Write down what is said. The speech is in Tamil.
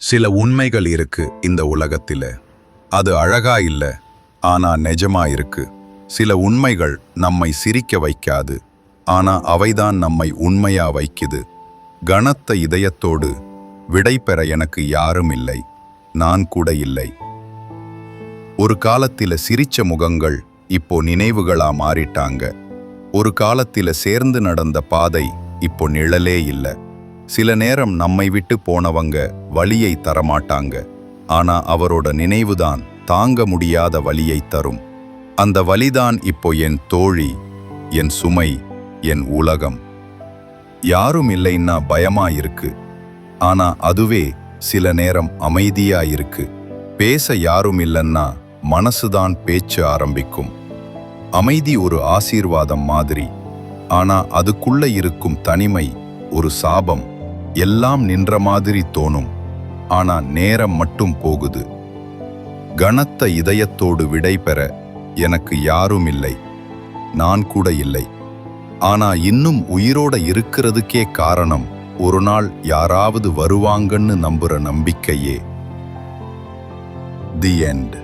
சில உண்மைகள் இருக்கு இந்த உலகத்தில. அது அழகா இல்ல, ஆனா நிஜமா இருக்கு. சில உண்மைகள் நம்மை சிரிக்க வைக்காது, ஆனா அவைதான் நம்மை உண்மையா வைக்குது. கனத்த இதயத்தோடு விடை பெற எனக்கு யாரும் இல்லை, நான் கூட இல்லை. ஒரு காலத்தில சிரிச்ச முகங்கள் இப்போ நினைவுகளா மாறிட்டாங்க. ஒரு காலத்தில சேர்ந்து நடந்த பாதை இப்போ நிழலே இல்ல. சில நேரம் நம்மை விட்டு போனவங்க வலியை தரமாட்டாங்க, ஆனா அவரோட நினைவுதான் தாங்க முடியாத வலியை தரும். அந்த வலிதான் இப்போ என் தோழி, என் சுமை, என் உலகம். யாரும் இல்லைன்னா பயமா இருக்கு, ஆனா அதுவே சில நேரம் அமைதியா இருக்கு. பேச யாரும் இல்லைன்னா மனசுதான் பேச்சு ஆரம்பிக்கும். அமைதி ஒரு ஆசீர்வாதம் மாதிரி, ஆனா அதுக்குள்ள இருக்கும் தனிமை ஒரு சாபம். எல்லாம் நின்ற மாதிரி தோணும், ஆனா நேரம் மட்டும் போகுது. கனத்த இதயத்தோடு விடை பெற எனக்கு யாரும் இல்லை, நான் கூட இல்லை. ஆனா இன்னும் உயிரோட இருக்கிறதுக்கே காரணம் ஒரு நாள் யாராவது வருவாங்கன்னு நம்புற நம்பிக்கையே. The end.